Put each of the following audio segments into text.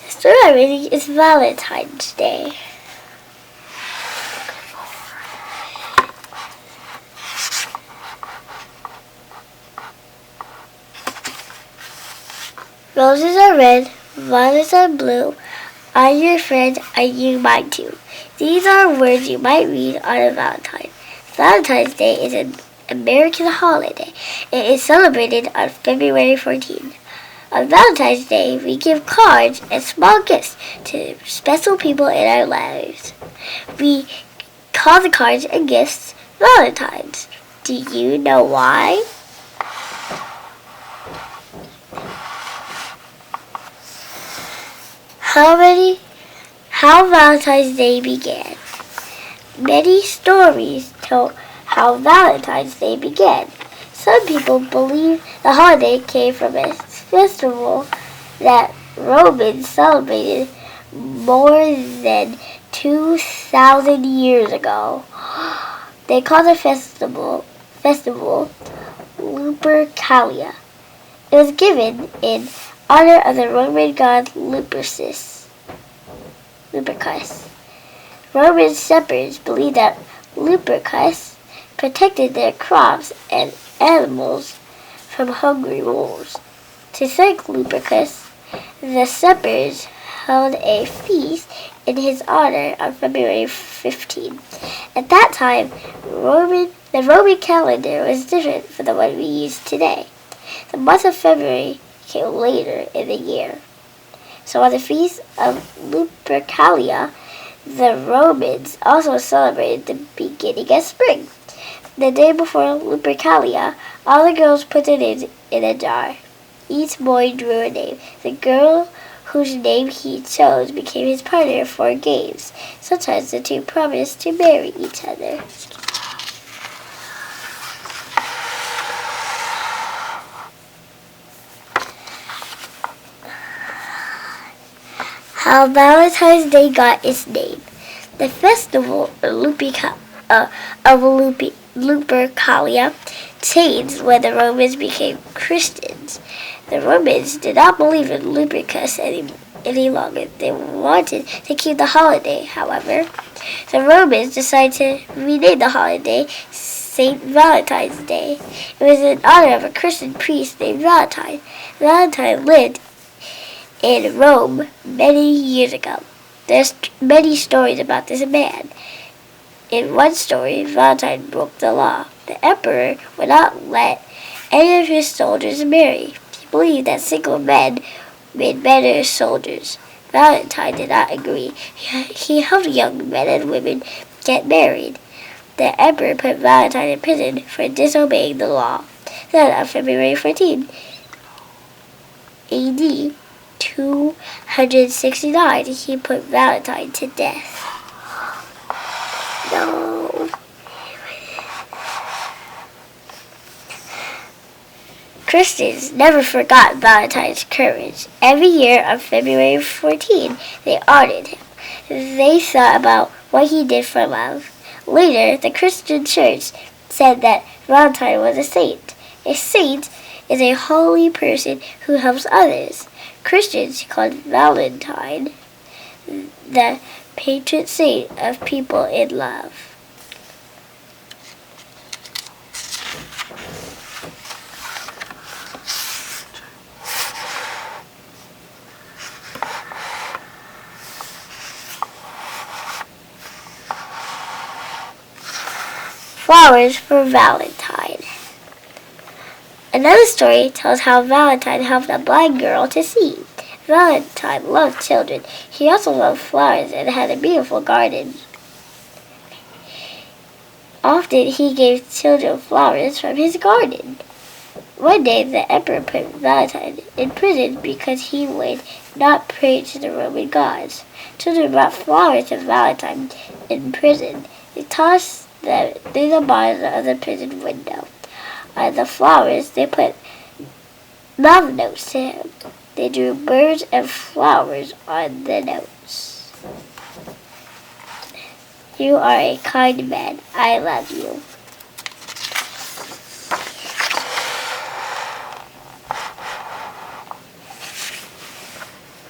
The story I'm reading is Valentine's Day. Roses are red, violets are blue. I'm your friend, and you mine too. These are words you might read on a Valentine. Valentine's Day is an American holiday. It is celebrated on February 14th. On Valentine's Day, we give cards and small gifts to special people in our lives. We call the cards and gifts Valentines. Do you know why? How Valentine's Day began. Many stories tell how Valentine's Day began. Some people believe the holiday came from a festival that Romans celebrated more than 2,000 years ago. They called the festival Lupercalia. It was given in honor of the Roman god Lupercus. Roman shepherds believed that Lupercus protected their crops and animals from hungry wolves. To thank Lupercus, the shepherds held a feast in his honor on February 15. At that time, the Roman calendar was different from the one we use today. The month of February came later in the year. So on the feast of Lupercalia, the Romans also celebrated the beginning of spring. The day before Lupercalia, all the girls put their names in a jar. Each boy drew a name. The girl whose name he chose became his partner for games. Sometimes the two promised to marry each other. How Valentine's Day got its name. The festival of Lupercalia changed when the Romans became Christians. The Romans did not believe in Lupercus any longer. They wanted to keep the holiday, however. The Romans decided to rename the holiday St. Valentine's Day. It was in honor of a Christian priest named Valentine. Valentine lived in Rome many years ago. There's many stories about this man. In one story, Valentine broke the law. The emperor would not let any of his soldiers marry. He believed that single men made better soldiers. Valentine did not agree. He helped young men and women get married. The emperor put Valentine in prison for disobeying the law. Then on February 14, AD 269, he put Valentine to death. No. Christians never forgot Valentine's courage. Every year on February 14, they honored him. They thought about what he did for love. Later, the Christian church said that Valentine was a saint. A saint is a holy person who helps others. Christians called Valentine the patron saint of people in love. Flowers for Valentine. Another story tells how Valentine helped a blind girl to see. Valentine loved children. He also loved flowers and had a beautiful garden. Often he gave children flowers from his garden. One day the emperor put Valentine in prison because he would not pray to the Roman gods. Children brought flowers to Valentine in prison. They tossed them through the bars of the prison window. On the flowers they put love notes to him. They drew birds and flowers on the notes. You are a kind man. I love you.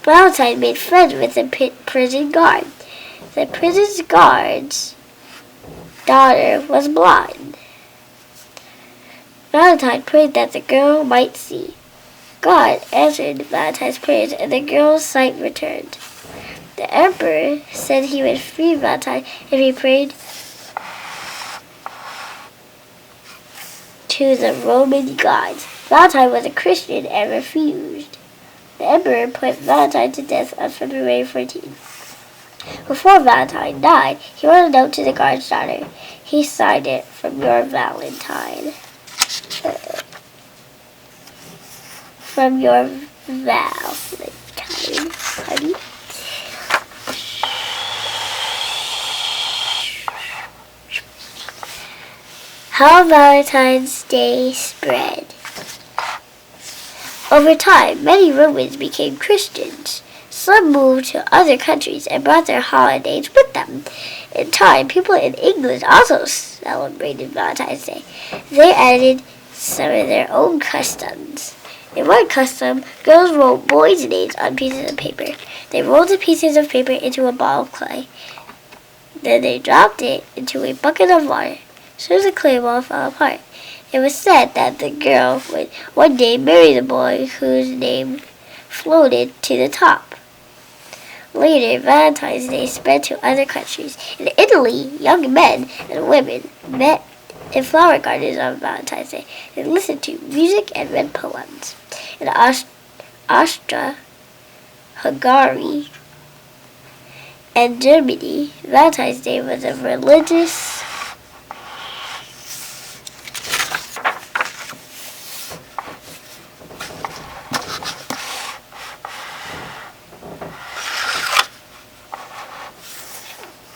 Valentine made friends with the prison guard. The prison guard's daughter was blind. Valentine prayed that the girl might see. God answered Valentine's prayers, and the girl's sight returned. The emperor said he would free Valentine if he prayed to the Roman gods. Valentine was a Christian and refused. The emperor put Valentine to death on February 14th. Before Valentine died, he wrote a note to the guard's daughter. He signed it, "From your Valentine." From your Valentine, honey. How Valentine's Day spread. Over time, many Romans became Christians. Some moved to other countries and brought their holidays with them. In time, people in England also celebrated Valentine's Day. They added some of their own customs. In one custom, girls wrote boys' names on pieces of paper. They rolled the pieces of paper into a ball of clay. Then they dropped it into a bucket of water. Soon the clay ball fell apart. It was said that the girl would one day marry the boy whose name floated to the top. Later, Valentine's Day spread to other countries. In Italy, young men and women met in flower gardens on Valentine's Day. They listened to music and read poems. In Austria, Hungary, and Germany, Valentine's Day was a religious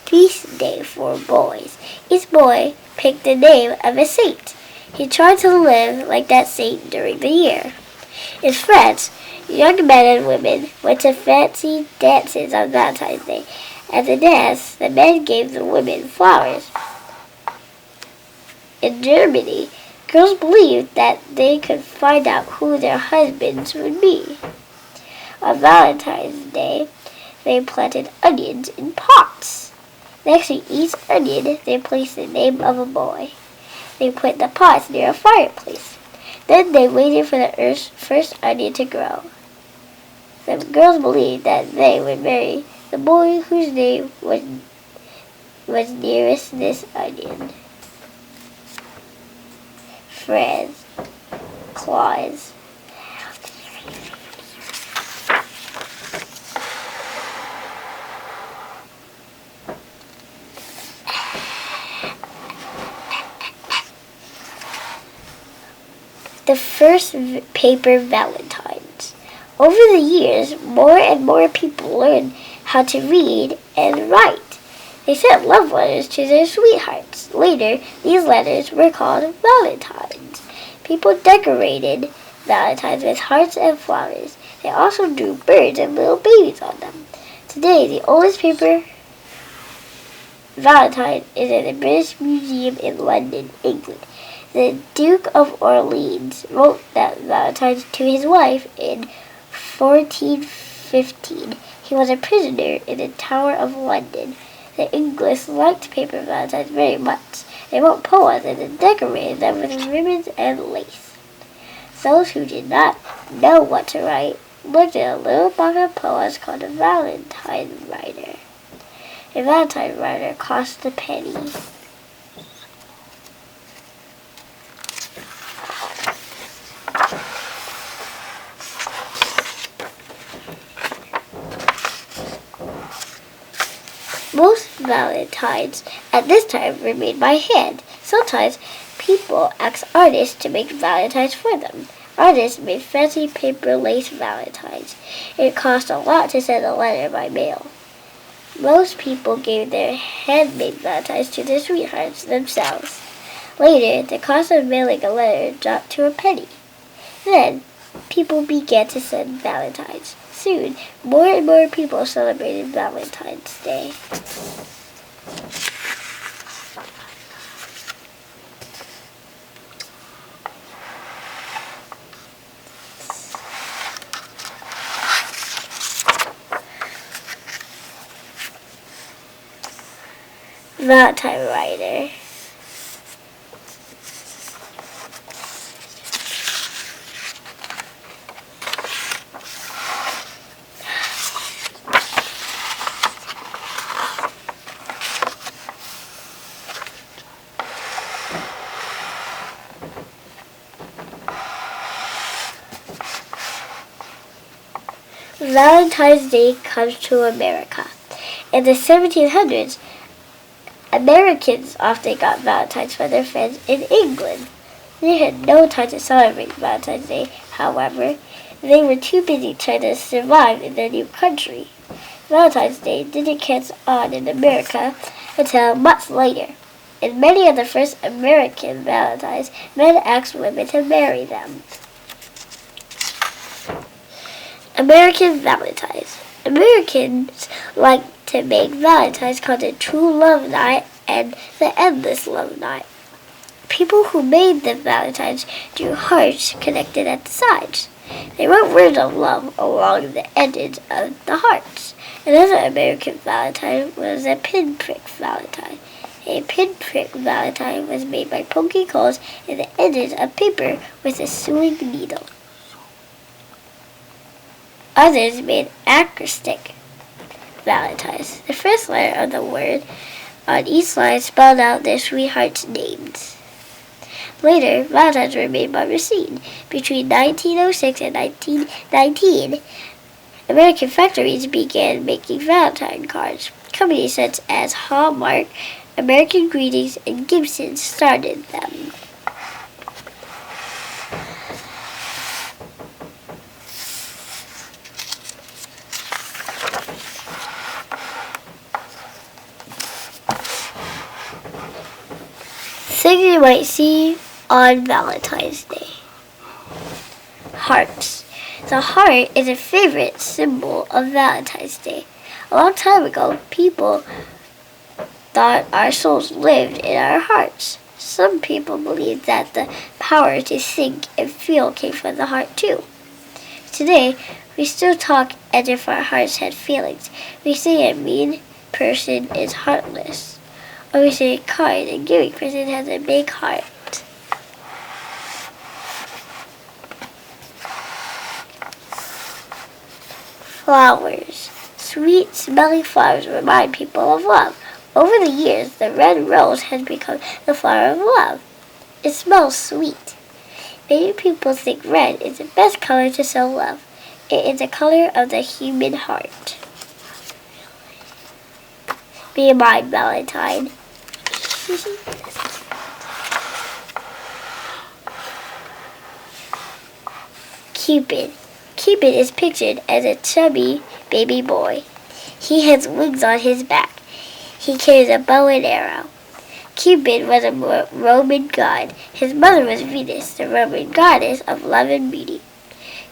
feast day for boys. Each boy picked the name of a saint. He tried to live like that saint during the year. In France, young men and women went to fancy dances on Valentine's Day. At the dance, the men gave the women flowers. In Germany, girls believed that they could find out who their husbands would be. On Valentine's Day, they planted onions in pots. Next to each onion, they placed the name of a boy. They put the pots near a fireplace. Then they waited for the first onion to grow. The girls believed that they would marry the boy whose name was nearest this onion. Franz Claus. The first paper Valentines. Over the years, more and more people learned how to read and write. They sent love letters to their sweethearts. Later, these letters were called Valentines. People decorated Valentines with hearts and flowers. They also drew birds and little babies on them. Today, the oldest paper Valentine is in the British Museum in London, England. The Duke of Orleans wrote that Valentine to his wife in 1415. He was a prisoner in the Tower of London. The English liked paper Valentines very much. They wrote poems and then decorated them with ribbons and lace. Those who did not know what to write looked at a little book of poems called a Valentine writer. A Valentine writer cost a penny. Most Valentines at this time were made by hand. Sometimes people asked artists to make Valentines for them. Artists made fancy paper lace Valentines. It cost a lot to send a letter by mail. Most people gave their handmade Valentines to their sweethearts themselves. Later, the cost of mailing a letter dropped to a penny. Then, people began to send Valentines. Soon, more and more people celebrated Valentine's Day. Valentine writer. Valentine's Day comes to America. In the 1700s, Americans often got Valentines for their friends in England. They had no time to celebrate Valentine's Day, however. They were too busy trying to survive in their new country. Valentine's Day didn't catch on in America until much later. In many of the first American Valentines, men asked women to marry them. American Valentines. Americans like to make Valentines called the True Love Night and the Endless Love Night. People who made the Valentines drew hearts connected at the sides. They wrote words of love along the edges of the hearts. Another American Valentine was a pinprick Valentine. A pinprick Valentine was made by poking holes in the edges of paper with a sewing needle. Others made acrostic Valentines. The first letter of the word on each line spelled out their sweethearts' names. Later, Valentines were made by machine. Between 1906 and 1919, American factories began making Valentine cards. Companies such as Hallmark, American Greetings, and Gibson started them. Things you might see on Valentine's Day. Hearts. The heart is a favorite symbol of Valentine's Day. A long time ago, people thought our souls lived in our hearts. Some people believed that the power to think and feel came from the heart too. Today, we still talk as if our hearts had feelings. We say a mean person is heartless. Or we say a kind and giving person has a big heart. Flowers. Sweet, smelling flowers remind people of love. Over the years, the red rose has become the flower of love. It smells sweet. Many people think red is the best color to show love. It is the color of the human heart. Be mine, Valentine. Cupid. Cupid is pictured as a chubby baby boy. He has wings on his back. He carries a bow and arrow. Cupid was a Roman god. His mother was Venus, the Roman goddess of love and beauty.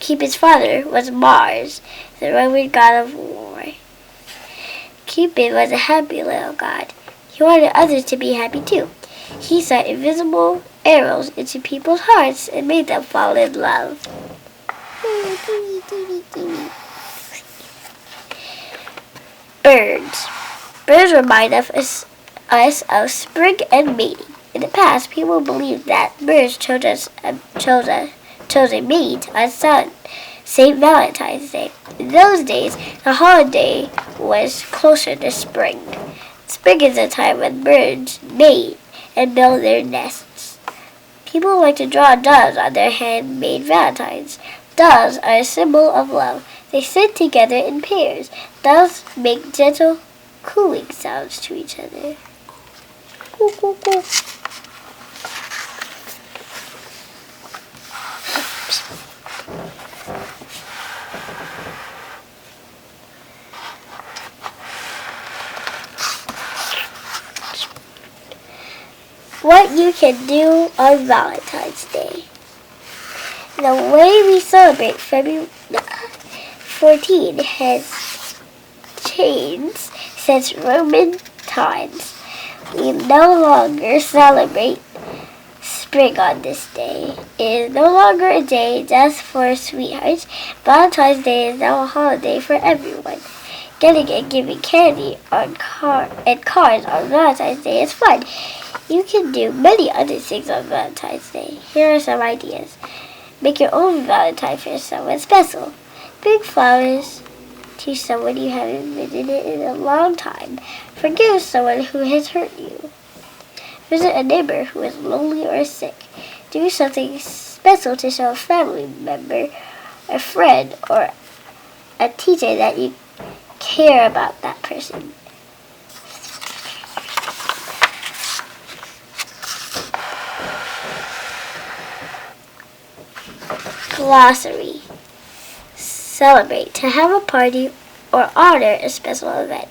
Cupid's father was Mars, the Roman god of war. Cupid was a happy little god. He wanted others to be happy too. He shot invisible arrows into people's hearts and made them fall in love. Birds. Birds remind us of spring and mating. In the past, people believed that birds chose a mate on St. Valentine's Day. In those days, the holiday was closer to spring. Spring is a time when birds mate and build their nests. People like to draw doves on their handmade valentines. Doves are a symbol of love. They sit together in pairs. Doves make gentle, cooing sounds to each other. Coo, coo, coo. What you can do on Valentine's Day. The way we celebrate February 14 has changed since Roman times. We no longer celebrate spring on this day. It is no longer a day just for sweethearts. Valentine's Day is now a holiday for everyone. Getting and giving candy and cards on Valentine's Day is fun. You can do many other things on Valentine's Day. Here are some ideas. Make your own Valentine for someone special. Bring flowers to someone you haven't visited in a long time. Forgive someone who has hurt you. Visit a neighbor who is lonely or sick. Do something special to show a family member, a friend, or a teacher that you care about that person. Glossary. Celebrate. To have a party or honor a special event.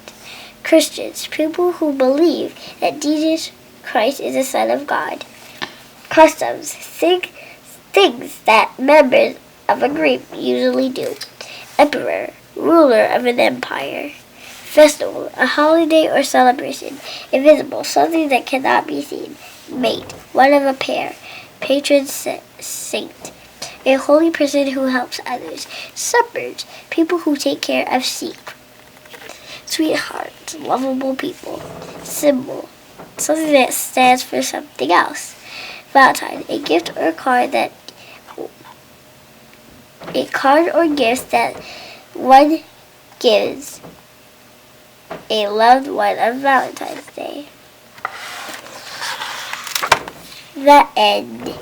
Christians. People who believe that Jesus Christ is the Son of God. Customs. Things that members of a group usually do. Emperor. Ruler of an empire. Festival. A holiday or celebration. Invisible. Something that cannot be seen. Mate. One of a pair. Patron saint. A holy person who helps others. Shepherds, people who take care of sheep. Sweethearts, lovable people. Symbol, something that stands for something else. Valentine, a gift or card or gift that one gives a loved one on Valentine's Day. The end.